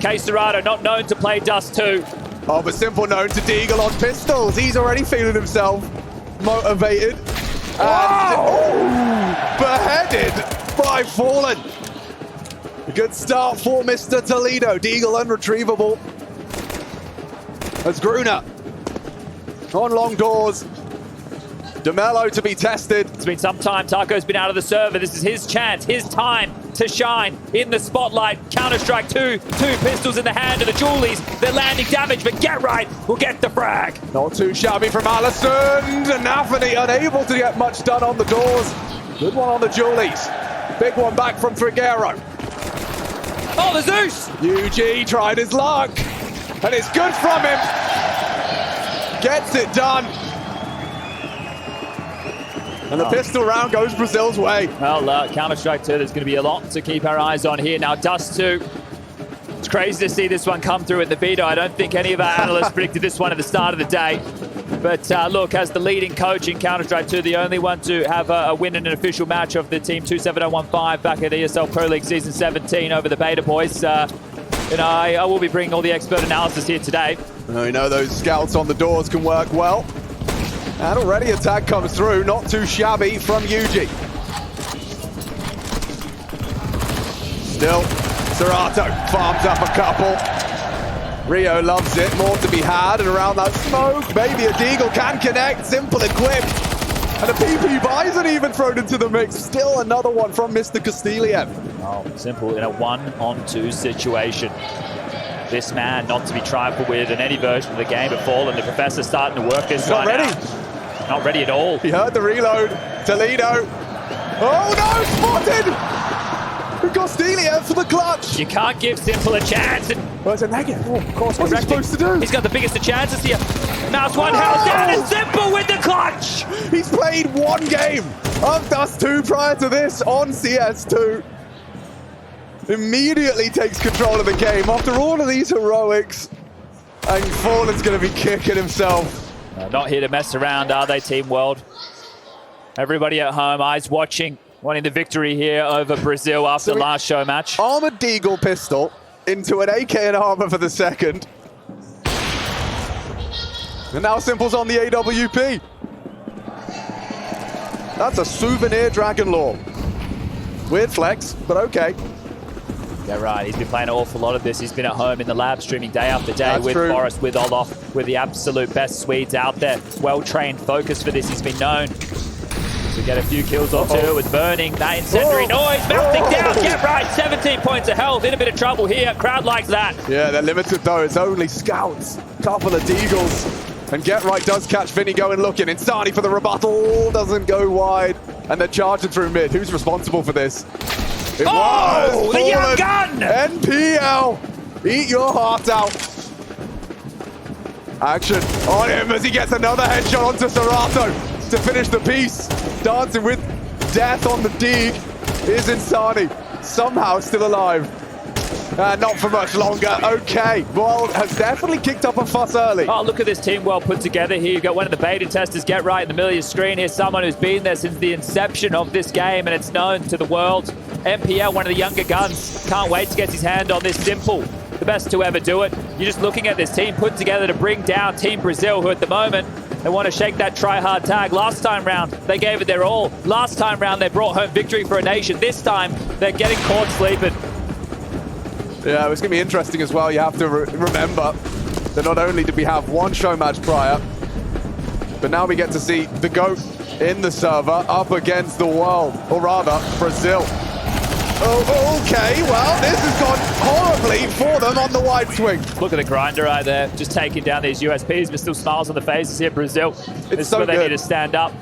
K-Serrato, not known to play Dust 2. Oh, but Simple known to Deagle on pistols. He's already feeling himself motivated. And beheaded by Fallen. A good start for Mr. Toledo. Deagle unretrievable. As Gruner on long doors. DeMello to be tested. It's been some time. Taco's been out of the server. This is his chance, his time to shine in the spotlight. Counter-Strike 2, two pistols in the hand of the Julies. They're landing damage, but Get Right will get the frag. Not too shabby from Allison. Anafany unable to get much done on the doors. Good one on the Julies. Big one back from Triguero. Oh, the Zeus! UG tried his luck. And it's good from him. Gets it done. And the pistol round goes Brazil's way. Well, Counter-Strike 2, there's going to be a lot to keep our eyes on here. Now, Dust 2. It's crazy to see this one come through at the veto. I don't think any of our analysts predicted this one at the start of the day. But look, as the leading coach in Counter-Strike 2, the only one to have a win in an official match of the team 27015 back at ESL Pro League Season 17 over the Beta Boys. I will be bringing all the expert analysis here today. We know those scouts on the doors can work well. And already a tag comes through, not too shabby from UG. Still, Serrato farms up a couple. Rio loves it, more to be had, and around that smoke, maybe a Deagle can connect, Simple equipped. And a PP Bison even thrown into the mix. Still another one from Mr. Castilian. Oh, Simple in a 1-on-2 situation. This man not to be trifled with in any version of the game, but Fallen, the Professor starting to work this one out. Not ready at all. He heard the reload. Toledo. Oh no, spotted! Castilian for the clutch. You can't give Simple a chance. Well, it's a negative. Oh, of course. What's he supposed to do? He's got the biggest of chances here. Mouse one held down and Simple with the clutch. He's played one game of Dust 2 prior to this on CS2. Immediately takes control of the game after all of these heroics. And Fallen's going to be kicking himself. Not here to mess around, are they, Team World? Everybody at home, eyes watching, wanting the victory here over Brazil after last show match. Armored Deagle pistol into an AK and armor for the second. And now Simple's on the AWP. That's a souvenir Dragon Lore. Weird flex, but okay. Yeah, right. He's been playing an awful lot of this. He's been at home in the lab streaming day after day with Forrest, with Olof, with the absolute best Swedes out there. Well-trained focus for this. He's been known to get a few kills or two with burning that incendiary noise. Melting down. Get Right. 17 points of health. In a bit of trouble here. Crowd likes that. Yeah, they're limited though. It's only scouts. Couple of Deagles. And Get Right does catch Vinny going looking. Insani for the rebuttal. Doesn't go wide. And they're charging through mid. Who's responsible for this? It was the young gun! NPL, eat your heart out. Action on him as he gets another headshot onto Serrato to finish the piece. Dancing with death on the dig is Insani. Somehow still alive. Not for much longer. Okay, World has definitely kicked up a fuss early. Oh, look at this team well put together here. You've got one of the beta testers, Get Right, in the middle of your screen here. Someone who's been there since the inception of this game, and it's known to the world. MPL, one of the younger guns. Can't wait to get his hand on this. Simple, the best to ever do it. You're just looking at this team put together to bring down Team Brazil, who at the moment, they want to shake that try-hard tag. Last time round, they gave it their all. Last time round, they brought home victory for a nation. This time, they're getting caught sleeping. Yeah, it's going to be interesting as well. You have to remember that not only did we have one show match prior, but now we get to see the GOAT in the server up against the world, or rather, Brazil. Oh, okay, well, this has gone horribly for them on the wide swing. Look at the grinder right there, just taking down these USPs, but still smiles on the faces here, Brazil. This is where they need to stand up.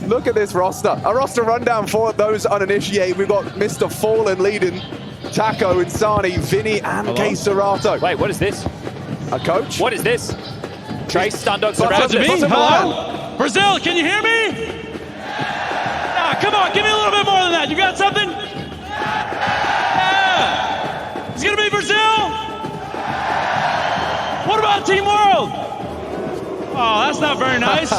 Look at this roster. A roster rundown for those uninitiated. We've got Mr. Fallen leading, Taco, Insani, Vinny, and K-Serrato. Wait, what is this? A coach? What is this? Trace Stundog That's me? Hello? Brazil, can you hear me? Ah, come on, give me a little bit more than that. You got something? Yeah. It's gonna be Brazil? What about Team World? Oh, that's not very nice.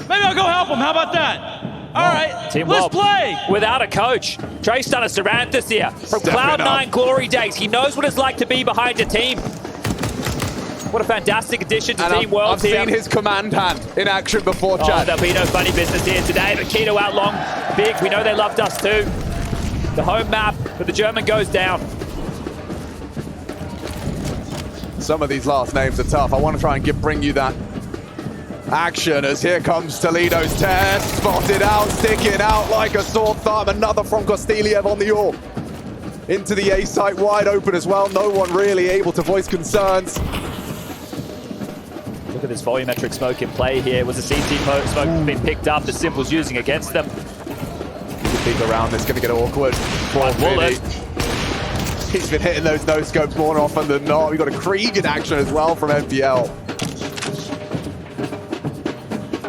Maybe I'll go help them. How about that? All right, Team let's World play. without a coach. Trey's done a Saranthus here from Stepping Cloud9 up. glory days. He knows what it's like to be behind a team. What a fantastic addition to Team World I've here. seen his command hand in action before, Oh, Chad. there'll be no funny business here today, but Keto out long. Big, we know they loved us too. The home map, but the German goes down. Some of these last names are tough. I want to try and bring you that action as here comes Toledo's test. Spotted out, sticking out like a sore thumb. Another from Kostiliev on the AWP. Into the A site, wide open as well. No one really able to voice concerns. Look at this volumetric smoke in play here. Was the CT smoke being picked up that Simple's using against them? Big around, it's going to get awkward. Poor Bullet. Vinny. He's been hitting those no-scopes more often than not. We've got a Krieg in action as well from NPL.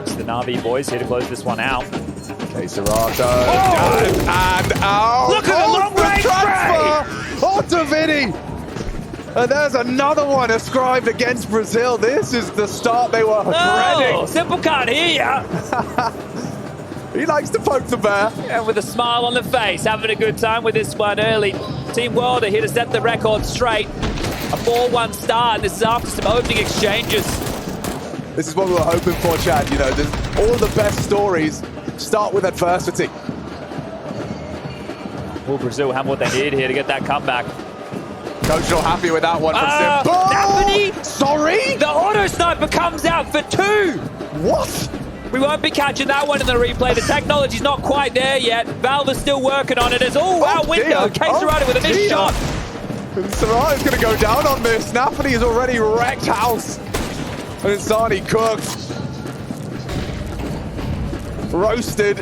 It's the Na'Vi boys here to close this one out. Okay, Serato. And out. Look at the long range transfer onto Vinny. And there's another one ascribed against Brazil. This is the start they were Oh, dreading. Simple can't hear ya. He likes to poke the bear. And with a smile on the face, having a good time with this one early. Team World are here to set the record straight. A 4-1 start, and this is after some opening exchanges. This is what we were hoping for, Chad. You know, all the best stories start with adversity. Will Brazil have what they need here to get that comeback? Coach not happy with that one from Simple. Naphany? Sorry? The auto sniper comes out for 2. What? We won't be catching that one in the replay. The technology's not quite there yet. Valve is still working on it. As out window. K-Serrano with a missed shot. Serrano's going to go down on this. Naphany has already wrecked house. And Insani cooked. Roasted.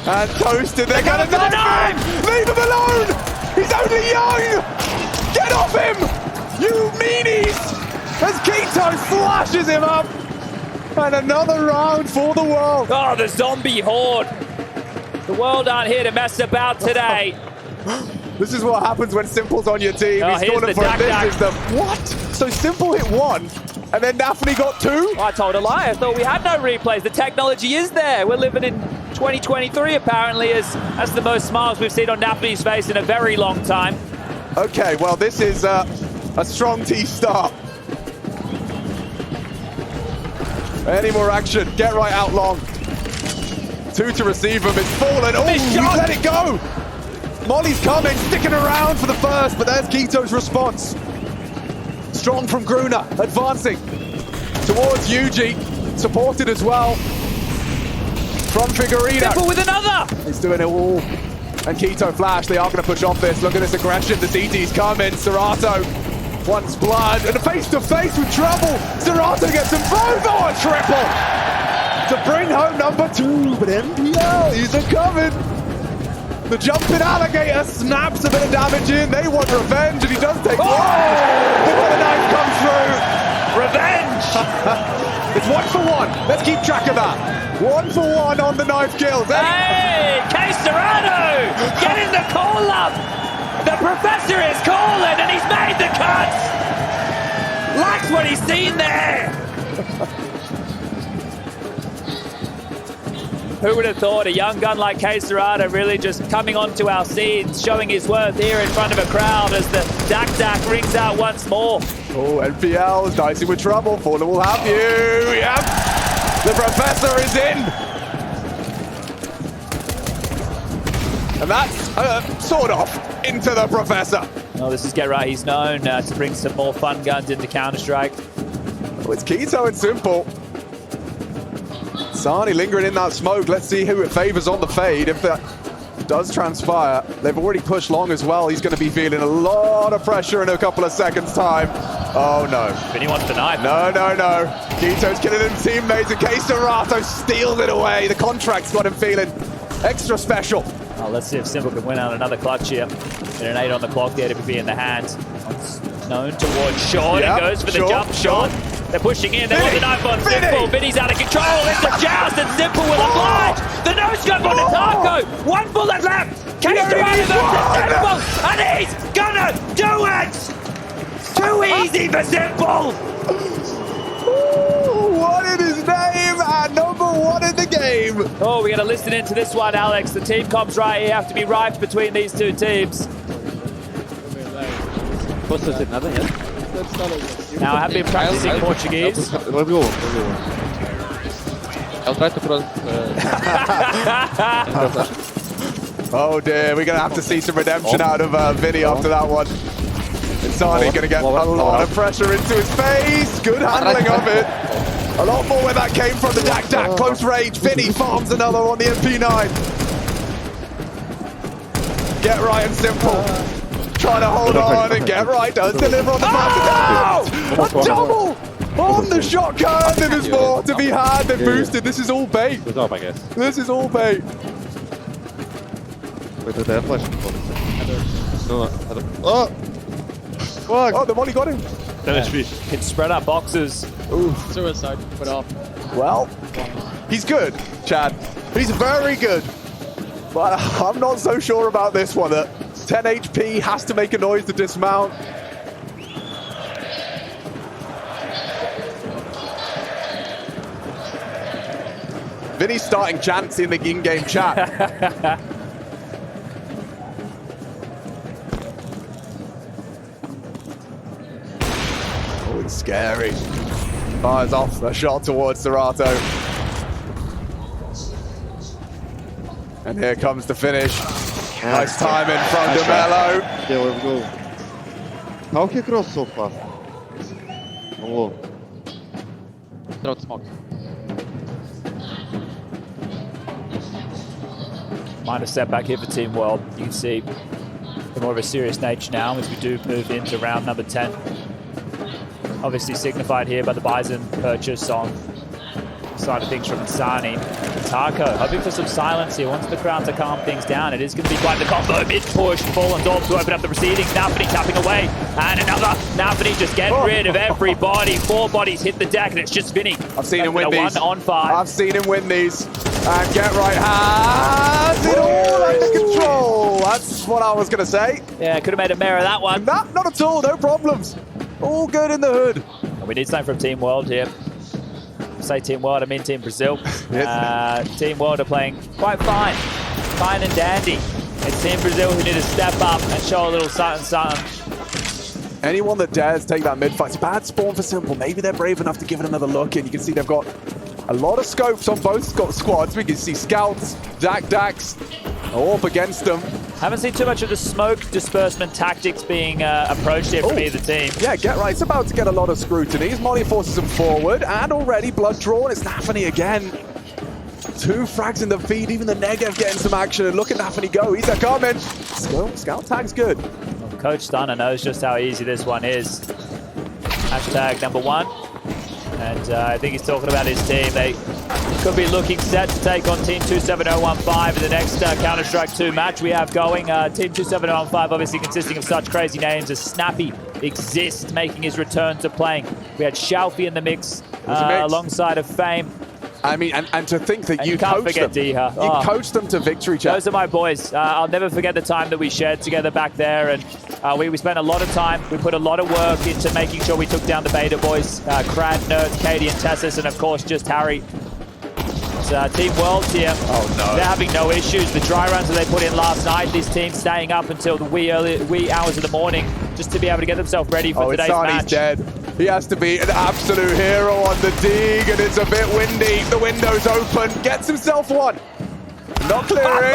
And toasted. They're going to knife him! Leave him alone! He's only young! Get off him! You meanies! As Keto flashes him up. And another round for the world. Oh, the zombie horde. The world aren't here to mess about today. This is what happens when Simple's on your team. Oh, He's calling for a business. What? So Simple hit 1, and then Naphany got 2? I told a lie. I thought we had no replays. The technology is there. We're living in 2023, apparently, as the most smiles we've seen on Naphany's face in a very long time. Okay, well, this is a strong T start. Any more action? Get right out long. 2 to receive him. It's fallen. Oh, he's let it go. Molly's coming, sticking around for the first, but there's Keto's response. Strong from Gruner, advancing towards Yuji, supported as well from Figueiredo. Simple with another. He's doing it all. And Keto Flash, they are going to push off this. Look at this aggression. The CT's coming. Serato wants blood. And a face-to-face with trouble. Serato gets him both. Oh, a triple to bring home number 2. But NPL, he's a coming. The jumping alligator snaps a bit of damage in. They want revenge, and he does take one. Before the knife comes through. Revenge. It's 1 for 1. Let's keep track of that. 1 for 1 on the knife kills. Hey, K-Serrano getting the call up. The professor is calling, and he's made the cuts. Likes what he's seen there. Who would have thought a young gun like K-Serrano really just coming onto our scenes, showing his worth here in front of a crowd as the Dak rings out once more. Oh, NPL is dicing with trouble. Fallen will have you. Yep. The professor is in. And that's sort of into the professor. Oh, this is Get Right. He's known to bring some more fun guns into Counter-Strike. Oh, it's Keto and Simple. Sani lingering in that smoke. Let's see who it favors on the fade. If that does transpire, they've already pushed long as well. He's going to be feeling a lot of pressure in a couple of seconds' time. Oh, no. Vinny wants the knife. No. Keto's killing his teammates, and K-Serrano steals it away. The contract's got him feeling extra special. Oh, let's see if Simple can win out another clutch here. And an 8 on the clock there to be in the hands. Known towards short. Yep, It goes for the jump shot. They're pushing in. They want the knife on Simple. Vinny's out of control. It's a joust, and Simple will oblige. The no-scope on Taco. 1 bullet left. K-Serrano versus Simple. And he's gonna do it. Too easy for Simple. Ooh, what is his name? And no #1 in the game. Oh, we're going to listen into this one, Alex. The team comps right here have to be right between these two teams. Now, I have been practicing Portuguese. I'll try to cross. Oh dear, we're going to have to see some redemption out of Vinny after that one. Insani going to get a lot of pressure into his face. Good handling of it. A lot more where that came from. The Dak. Close range. Vinny farms another on the MP9. Get right and simple. Trying to hold on and get right. Does deliver on the pass. A double on the shotgun. And there's more to be had. They're boosted. This is all bait. I guess. This is all bait. Wait, they're flashing. No, oh! Fuck! Oh, the molly got him. Can spread out boxes. Ooh. Suicide, put off. Well, he's good, Chad. He's very good. But I'm not so sure about this one. 10 HP, has to make a noise to dismount. Vinny's starting chants in the in-game chat. Oh, it's scary. Fires off a shot towards Serato. And here comes the finish. Nice timing from DeMello. Yeah, let's go. How he cross so fast? Oh, Throw smoke. Minor setback here for Team World. You can see the more of a serious nature now as we do move into round number 10. Obviously signified here by the Bison purchase on the side of things from Insani. Taco hoping for some silence here, wants the crowd to calm things down. It is going to be quite the combo. Mid-push, Fallen Dorp to open up the proceedings. Nafany tapping away, and another. Nafany just getting rid of everybody. 4 bodies hit the deck, and it's just Vinny. I've seen him win these. 1 on 5. I've seen him win these. And Get Right has it all under control. That's what I was going to say. Yeah, could have made a mare of that one. Not at all, no problems. All good in the hood. And we need something from Team World here. Say Team World, I mean Team Brazil. Team World are playing quite fine and dandy. It's Team Brazil who need to step up and show a little something. Anyone that dares take that mid fight, it's a bad spawn for Simple. Maybe they're brave enough to give it another look, and you can see they've got a lot of scopes on both squads. We can see Scouts, Dax, all up against them. Haven't seen too much of the smoke disbursement tactics being approached here from either team. Yeah, Get Right. It's about to get a lot of scrutiny. Molly forces him forward, and already blood drawn. It's Nafany again. 2 frags in the feed. Even the Negev getting some action. And look at Nafany go. He's a coming. Scout tag's good. Well, Coach Stunner knows just how easy this one is. Hashtag #1. And I think he's talking about his team. They could be looking set to take on Team 27015 in the next Counter-Strike 2 match we have going. Team 27015 obviously consisting of such crazy names as Snappy, Exist, making his return to playing. We had Shalfie in the mix alongside of Fame. I mean, and to think that you can't coached forget them. Diha. You coached them to victory, Chad. Those are my boys. I'll never forget the time that we shared together back there, and we spent a lot of time. We put a lot of work into making sure we took down the Beta boys, Crad, Nerds, Katie, and Tessus, and of course just Harry. It's Team World here. Oh no! They're having no issues. The dry runs that they put in last night. This team staying up until the wee hours of the morning just to be able to get themselves ready for today's match. He's dead. He has to be an absolute hero on the dig, and it's a bit windy. The window's open. Gets himself one. Not clearing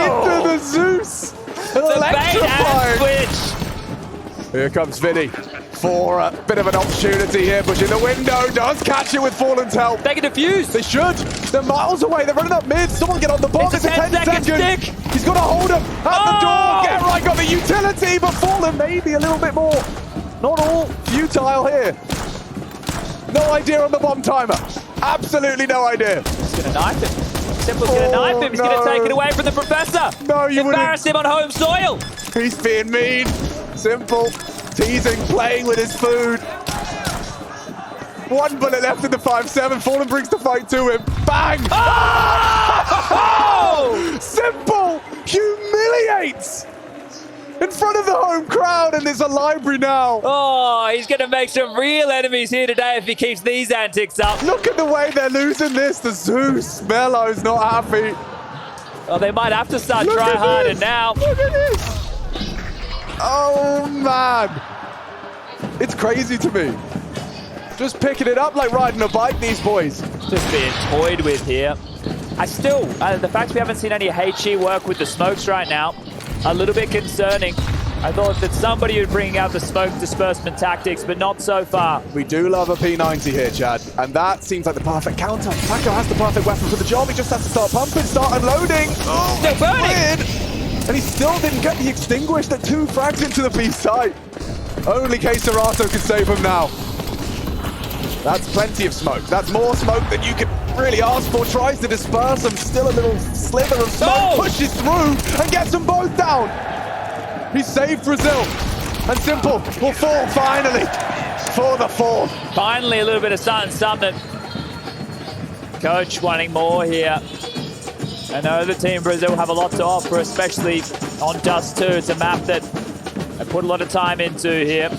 into the Zeus. Electrifying. Switch. Here comes Vinny for a bit of an opportunity here. Pushing the window. Does catch it with Fallen's help. They can defuse. They should. They're miles away. They're running up mid. Someone get on the bomb. It's a 10-second stick. He's got to hold him at the door. Get Right got the utility, but Fallen maybe a little bit more. Not all futile here. No idea on the bomb timer. Absolutely no idea. He's going to knife him. Simple's going to knife him. He's going to take it away from the Professor. No, you wouldn't. Embarrass him on home soil. He's being mean. Simple. Teasing, playing with his food. 1 bullet left in the 5-7. Fallen brings the fight to him. Bang! Oh! Simple humiliates in front of the home crowd, and there's a library now. Oh, he's going to make some real enemies here today if he keeps these antics up. Look at the way they're losing this. The Zeus, Melo's not happy. Oh, they might have to start Look try at harder this. now. Look at this. Oh, man. It's crazy to me. Just picking it up like riding a bike, these boys. Just being toyed with here. The fact we haven't seen any HE work with the smokes right now, a little bit concerning. I thought that somebody would bring out the smoke disbursement tactics, but not so far. We do love a P90 here, Chad, and that seems like the perfect counter. Taco has the perfect weapon for the job. He just has to start pumping, start unloading. Oh, Still burning. weird. And he still didn't get the extinguished at 2 frags into the B site. Only K-Serato can save him now. That's plenty of smoke. That's more smoke than you could really ask for. Tries to disperse them. Still a little slither of smoke. No! Pushes through and gets them both down. He saved Brazil. And Simple will fall finally for the 4th. Finally, a little bit of something. Coach wanting more here. I know the Team Brazil have a lot to offer, especially on Dust 2. It's a map that they put a lot of time into here.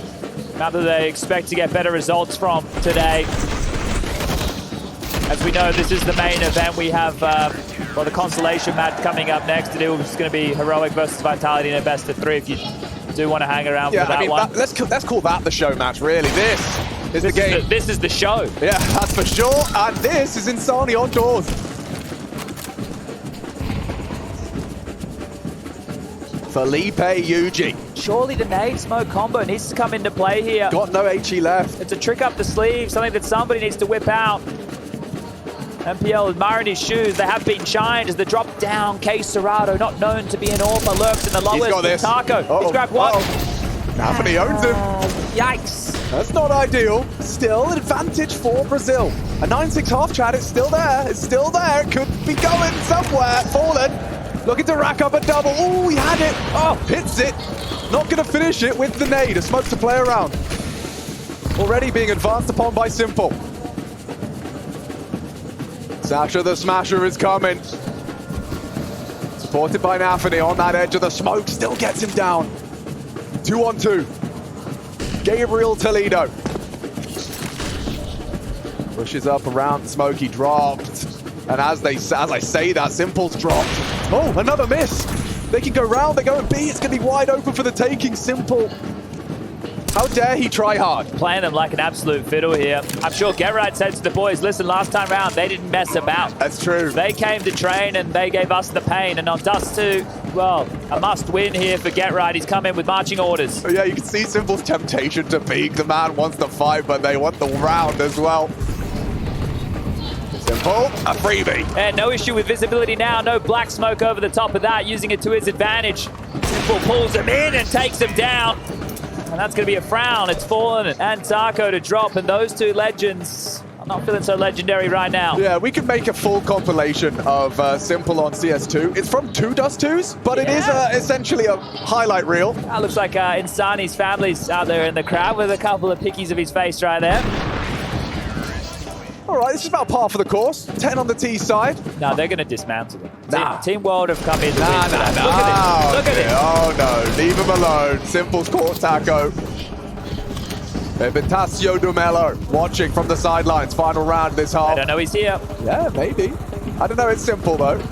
Map that they expect to get better results from today. As we know, this is the main event. We have the consolation match coming up next to do. It's going to be Heroic versus Vitality in a best of 3 if you do want to hang around for that one. Let's call that the show match, really. This is the game. This is the show. Yeah, that's for sure. And this is Insani on doors. Felipe Yuji. Surely the nade smoke combo needs to come into play here. Got no HE left. It's a trick up the sleeve, something that somebody needs to whip out. MPL admiring his shoes. They have been shined as the drop down. K-Serato, not known to be an author, lurks in the lowest. He's got this. Taco, he's grabbed one. Anthony owns him. Yikes. That's not ideal. Still an advantage for Brazil. A 9-6 half chat, it's still there. It's still there. It could be going somewhere. Fallen. Looking to rack up a double. Oh, he had it. Oh, hits it. Not going to finish it with the nade. A smoke to play around. Already being advanced upon by Simple. Sasha the Smasher is coming. Supported by Anthony on that edge of the smoke. Still gets him down. 2-on-2. Gabriel Toledo. Pushes up around the smoke. He dropped. And as I say that, Simple's dropped. Oh, another miss. They can go round. They go and B. It's going to be wide open for the taking. Simple. How dare he try hard? Playing them like an absolute fiddle here. I'm sure Gerrard said to the boys, listen, last time round, they didn't mess about. That's true. They came to train and they gave us the pain. And on Dust 2, well, a must win here for Gerrard. He's come in with marching orders. Yeah, you can see Simple's temptation to peek. The man wants to fight, but they want the round as well. Simple, a freebie. And no issue with visibility now. No black smoke over the top of that, using it to his advantage. Simple pulls him in and takes him down. And that's going to be a frown. It's Fallen and Taco to drop. And those two legends, I'm not feeling so legendary right now. Yeah, we could make a full compilation of Simple on CS2. It's from 2 Dust 2s, but it is essentially a highlight reel. That looks like Insani's family's out there in the crowd with a couple of pickies of his face right there. All right, this is about par for the course. 10 on the T side. No, they're going to dismantle them. Nah. Team World have come in to win Nah. for that. Look at this. Look at this. Oh, no. Leave him alone. Simple's caught Taco. Evitasio Dumelo watching from the sidelines. Final round this half. I don't know he's here. Yeah, maybe. I don't know. It's Simple, though. And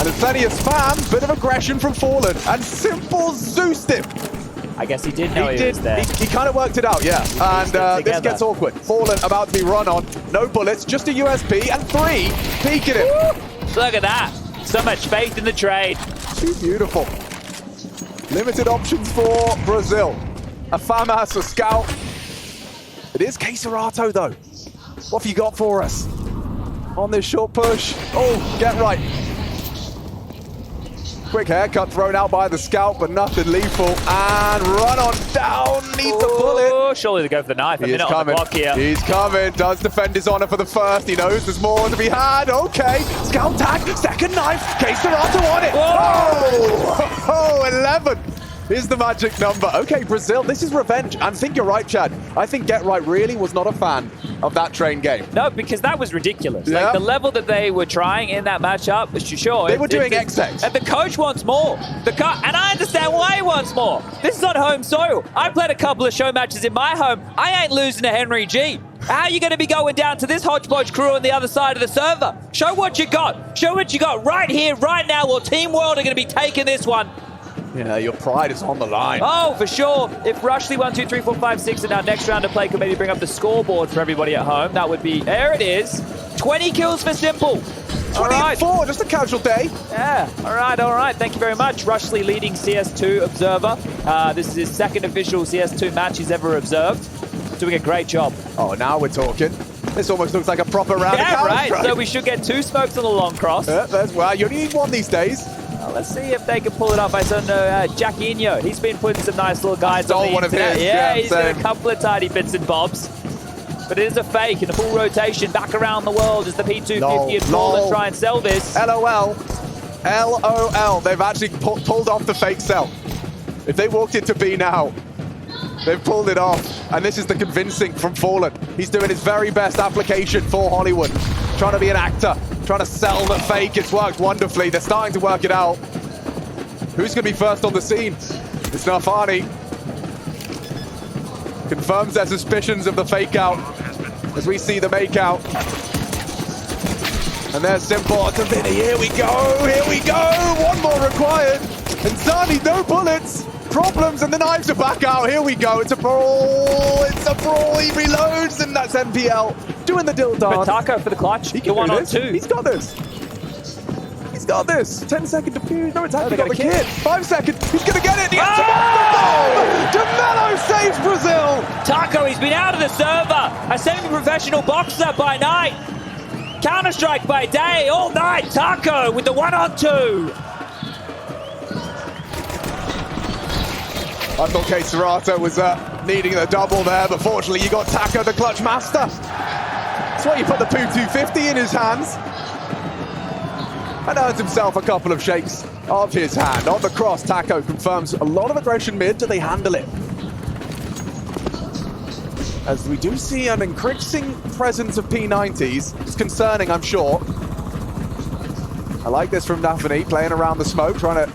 there's plenty of spam. Bit of aggression from Fallen. And Simple Zeused him. I guess he did know he was there. He kind of worked it out, yeah. And this gets awkward. Fallen about to be run on. No bullets, just a USP, and 3 peeking him. Woo! Look at that. So much faith in the trade. Too beautiful. Limited options for Brazil. A FAMAS, a Scout. It is K-Serato, though. What have you got for us? On this short push. Oh, get right. Quick haircut thrown out by the Scout, but nothing lethal. And run on down, needs a bullet. Surely they go for the knife. A He is minute on the coming. clock here. He's coming. Does defend his honor for the first. He knows there's more to be had. Okay. Scout tag. Second knife. K-Serato on it. Whoa! Oh, 11. is the magic number. Okay, Brazil, this is revenge. I think you're right, Chad. I think Get Right really was not a fan of that train game. No, because that was ridiculous. Yeah. Like the level that they were trying in that matchup, sure. They were doing XX. And the coach wants more. And I understand why he wants more. This is on home soil. I played a couple of show matches in my home. I ain't losing to Henry G. How are you going to be going down to this hodgepodge crew on the other side of the server? Show what you got. Show what you got right here, right now, or Team World are going to be taking this one. Yeah, your pride is on the line. Oh, for sure. If Rushley 1, 2, 3, 4, 5, 6 in our next round of play could maybe bring up the scoreboard for everybody at home, that would be... There it is. 20 kills for Simple. 24, just a casual day. Yeah, all right. Thank you very much. Rushley leading CS2 observer. This is his second official CS2 match he's ever observed. Doing a great job. Oh, now we're talking. This almost looks like a proper round of right. Counter-Strike. So we should get 2 smokes on the long cross. Well, you only need 1 these days. Let's see if they can pull it off. I saw Jackinho. He's been putting some nice little guys on the one of internet. his. Yeah, he's same. doing a couple of tiny bits and bobs. But it is a fake in a full rotation back around the world as the P250 and Fallen try and sell this. LOL. LOL. They've actually pulled off the fake sell. If they walked into B now, they've pulled it off. And this is the convincing from Fallen. He's doing his very best application for Hollywood. Trying to be an actor. Trying to sell the fake. It's worked wonderfully. They're starting to work it out. Who's going to be first on the scene? It's Nafani. Confirms their suspicions of the fake out as we see the make out. And there's Simple to Vinny. Here we go. Here we go. 1 more required. And Zani, no bullets. Problems, and the knives are back out. Here we go. It's a brawl. It's a brawl. He reloads, and that's NPL doing the dill dance. But Taco for the clutch. He can go do 1 this. on 2. He's got this. He's got this. 10-second defuse. No, it's actually got the kid. 5 seconds. He's going to get it. He gets him off the bomb. DeMello saves Brazil. Taco, he's been out of the server. A semi-professional boxer by night. Counter-Strike by day. All night. Taco with the 1 on 2. I thought K Serato was needing the double there, but fortunately you got Taco, the clutch master. That's why you put the Poo 250 in his hands. And earns himself a couple of shakes of his hand. On the cross, Taco confirms a lot of aggression mid. Do they handle it? As we do see an increasing presence of P90s. It's concerning, I'm sure. I like this from Daphne, playing around the smoke, trying to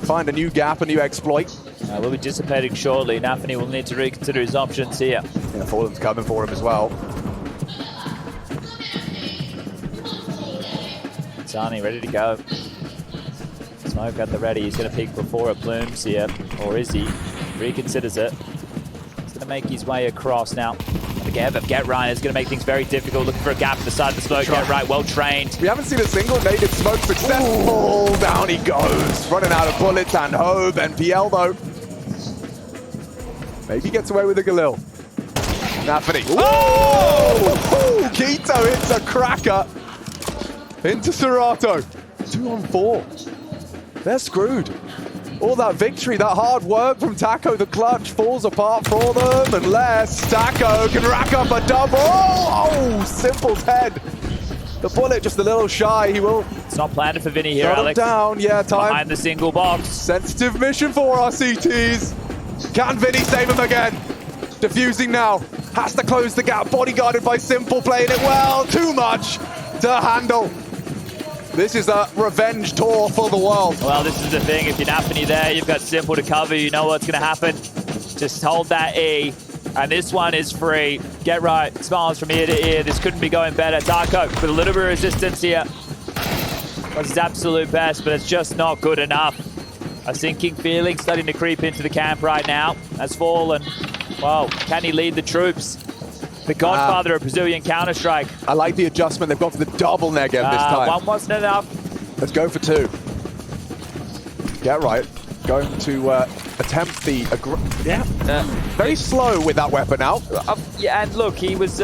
find a new gap, a new exploit. We'll be dissipating shortly. Nafani will need to reconsider his options here. Yeah, Fallen's coming for him as well. Zani ready to go. Smoke at the ready. He's going to peek before it blooms here. Or is he? Reconsiders it. He's going to make his way across now. Get Right is going to make things very difficult. Looking for a gap at the side of the smoke. Get Right, well trained. We haven't seen a single native smoke successful. Ooh. Down he goes. Running out of bullets and Hope. NPL though. Maybe gets away with a Galil. Nafani. Oh! Keto hits a cracker. Into Serato. 2 on 4. They're screwed. All that victory, that hard work from Taco, the clutch falls apart for them unless Taco can rack up a double. Oh, Simple's head. The bullet just a little shy. He will. It's not planned for Vinny here, Shut him Alex. down. Yeah, time. Behind the single box. Sensitive mission for our CTs. Can Vinny save him again? Diffusing now. Has to close the gap. Bodyguarded by Simple, playing it well. Too much to handle. This is a revenge tour for the world. Well, this is the thing. If you're Nafani there, you've got Simple to cover. You know what's going to happen. Just hold that E. And this one is free. Get Right. Smiles from ear to ear. This couldn't be going better. Darko with a little bit of resistance here. Was his absolute best, but it's just not good enough. A sinking feeling starting to creep into the camp right now. Has Fallen. Well, can he lead the troops? The godfather of Brazilian Counter-Strike. I like the adjustment. They've gone for the double Negev this time. 1 wasn't enough. Let's go for 2. Get Right. Going to attempt the... very slow with that weapon out. Yeah, and look, he was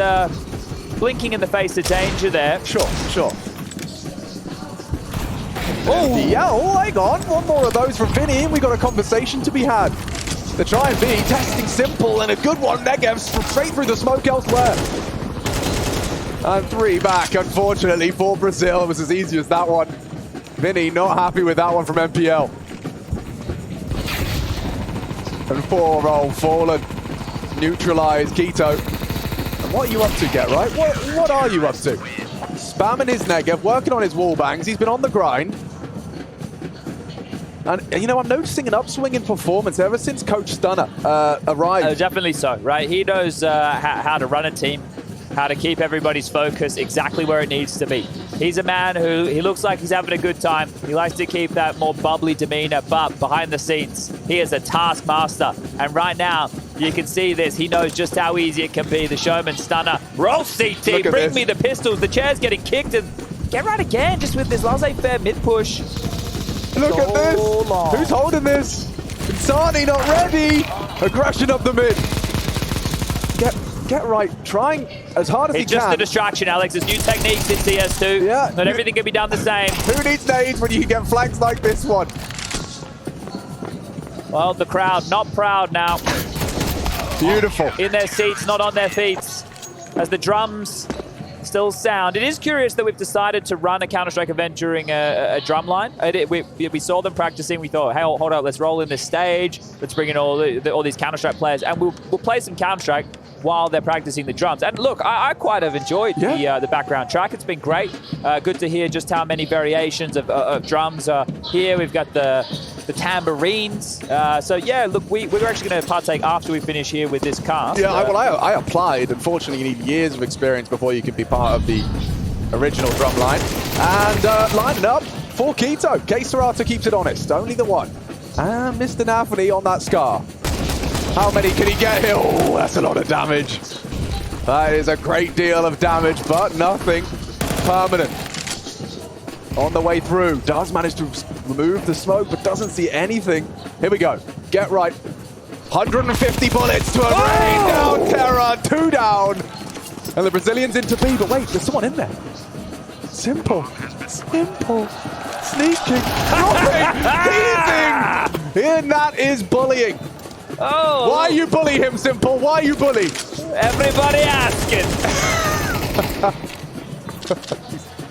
blinking in the face of danger there. Sure. Oh, yeah, hang on. 1 more of those from Vinny, and we got a conversation to be had. The try and B, testing Simple, and a good one. Negev straight through the smoke elsewhere. And 3 back, unfortunately, for Brazil. It was as easy as that one. Vinny not happy with that one from MPL. And poor old Fallen. Neutralized Keto. And what are you up to, Get Right? What are you up to? Spamming his Negev, working on his wall bangs. He's been on the grind. And, you know, I'm noticing an upswing in performance ever since Coach Stunner arrived. Oh, definitely so, right? He knows how to run a team, how to keep everybody's focus exactly where it needs to be. He's a man who, he looks like he's having a good time. He likes to keep that more bubbly demeanor, but behind the scenes, he is a taskmaster. And right now, you can see this. He knows just how easy it can be. The Showman Stunner. Roll CT, bring me the pistols. The chair's getting kicked, and Get Right again, just with this laissez-faire mid-push. Look at this! Who's holding this? Insani not ready! Aggression up the mid. Get Right, trying as hard as he can. It's just a distraction, Alex. There's new techniques in CS2. Yeah. Not everything can be done the same. Who needs nades when you can get flanks like this one? Well, the crowd not proud now. Beautiful. In their seats, not on their feet. As the drums still sound. It is curious that we've decided to run a Counter-Strike event during a drum line. We saw them practicing. We thought, hey, hold up, let's roll in this stage. Let's bring in all these Counter-Strike players, and we'll play some Counter-Strike while they're practicing the drums. And look, I quite have enjoyed the background track. It's been great. Good to hear just how many variations of drums are here. We've got the tambourines. So yeah, look, we're actually going to partake after we finish here with this cast. Yeah, I applied. Unfortunately, you need years of experience before you can be part of the original drum line. And lining up for Keto. K-Serata keeps it honest. Only the one. And Mr. Nafany on that Scar. How many can he get here? Oh, that's a lot of damage. That is a great deal of damage, but nothing permanent. On the way through, does manage to remove the smoke, but doesn't see anything. Here we go. Get Right. 150 bullets to a rain down Terra. 2 down. And the Brazilian's into B, but wait, there's someone in there. Simple. Sneaking. Dropping. Teasing. And that is bullying. Oh. Why you bully him, Simple? Why you bully? Everybody asking.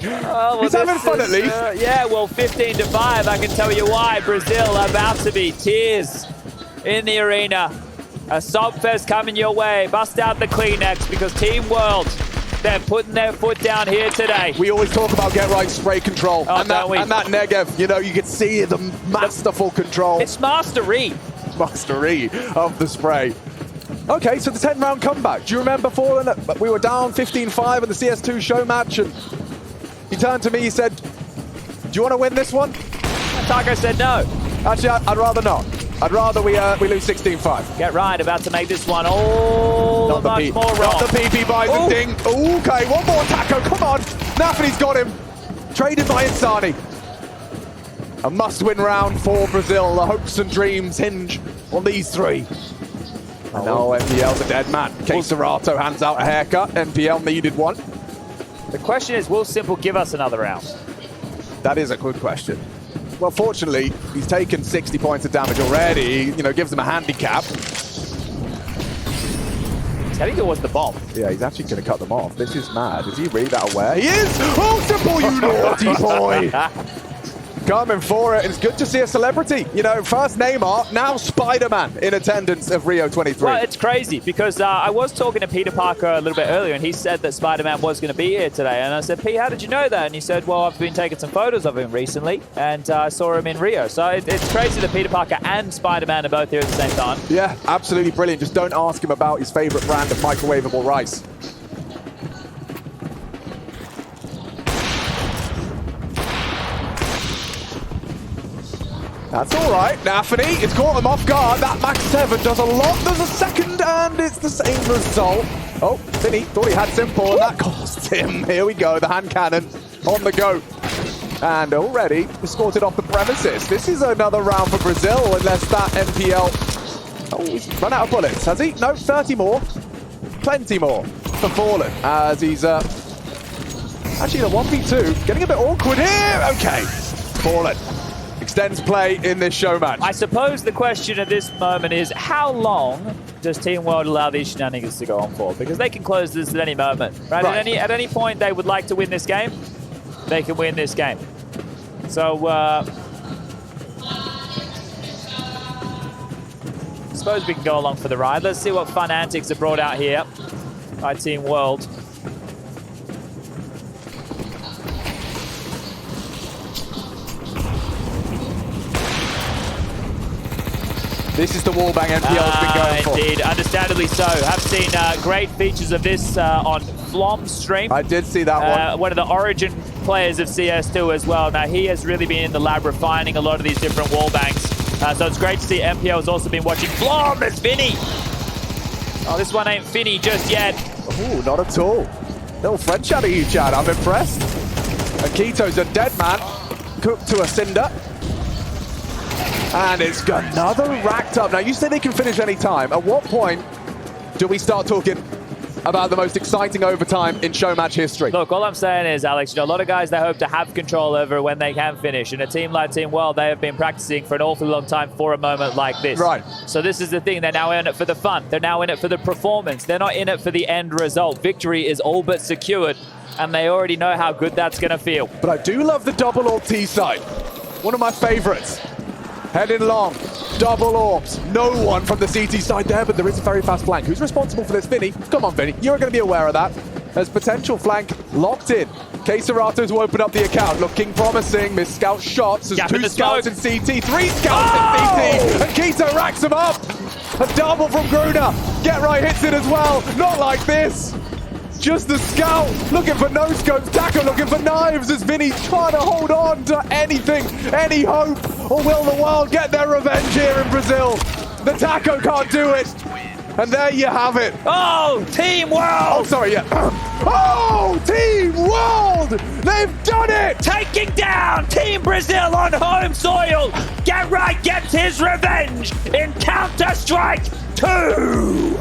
Well, he's having fun at least. Yeah, well, 15-5. I can tell you why. Brazil about to be tears in the arena. A Sobfest coming your way. Bust out the Kleenex because Team World, they're putting their foot down here today. We always talk about Get Right spray control. Oh, and that Negev, you know, you can see the masterful control. It's mastery Of the spray. Okay, so the 10-round comeback. Do you remember Fallen? We were down 15-5 in the CS2 show match, and he turned to me, he said, do you want to win this one? Taco said no. Actually, I'd rather not. I'd rather we lose 16-5. Get Right, about to make this one all much more wrong. Not the PP buys the ding. Okay, one more Taco, come on. Nafany's got him. Traded by Insani. A must-win round for Brazil. The hopes and dreams hinge on these three. And now NPL, the dead man. K-Serata hands out a haircut. NPL needed one. The question is, will Simple give us another round? That is a good question. Well, fortunately, he's taken 60 points of damage already. You know, gives him a handicap. He's heading towards the bomb. Yeah, he's actually going to cut them off. This is mad. Is he really that aware? He is! Oh, Simple, you naughty boy! Coming for it. It's good to see a celebrity. You know, first Neymar, now Spider-Man in attendance of Rio 23. Well, it's crazy because I was talking to Peter Parker a little bit earlier and he said that Spider-Man was going to be here today. And I said, Pete, how did you know that? And he said, well, I've been taking some photos of him recently and I saw him in Rio. So it's crazy that Peter Parker and Spider-Man are both here at the same time. Yeah, absolutely brilliant. Just don't ask him about his favorite brand of microwavable rice. That's all right. Nafany, it's caught him off guard. That max 7 does a lot. There's a second, and it's the same result. Oh, Vinny thought he had Simple, and that cost him. Here we go, the hand cannon on the go. And already escorted off the premises. This is another round for Brazil, unless that NPL... Oh, he's run out of bullets, has he? No, 30 more. Plenty more for Fallen, as he's... Actually, the 1v2, getting a bit awkward here. Okay, Fallen extends play in this show match. I suppose the question at this moment is, how long does Team World allow these shenanigans to go on for? Because they can close this at any moment, right? At any point they would like to win this game, they can win this game. So suppose we can go along for the ride. Let's see what fun antics are brought out here by Team World. This is the wallbang NPL's been going for. Indeed, understandably so. Have seen great features of this on Flom's stream. I did see that one. One of the origin players of CS2 as well. Now, he has really been in the lab refining a lot of these different wallbangs. So it's great to see MPL has also been watching Flom. There's Finny. Oh, this one ain't Finny just yet. Ooh, not at all. Little French out of you, Chad. I'm impressed. Akito's a dead man. Cooked to a cinder. And it's another racked up. Now, you say they can finish any time. At what point do we start talking about the most exciting overtime in Showmatch history? Look, all I'm saying is, Alex, a lot of guys, they hope to have control over when they can finish. And a team like Team World, they have been practicing for an awfully long time for a moment like this. Right. So this is the thing. They're now in it for the fun. They're now in it for the performance. They're not in it for the end result. Victory is all but secured, and they already know how good that's going to feel. But I do love the double orb T side. One of my favorites. Heading long, double orbs. No one from the CT side there, but there is a very fast flank. Who's responsible for this? Vinny. Come on, Vinny. You're going to be aware of that. There's potential flank locked in. K-Serato's will open up the account. Looking promising. Missed scout shots. There's two scouts in CT, three scouts in CT. And Keto racks them up. A double from Gruner. Get right hits it as well. Not like this. Just the scout looking for no scopes. Taco looking for knives as Vinny trying to hold on to anything, any hope. Or will the world get their revenge here in Brazil? The Taco can't do it. And there you have it. Oh, Team World! Oh, sorry, yeah. Oh, Team World! They've done it! Taking down Team Brazil on home soil. Get right gets his revenge in Counter-Strike 2.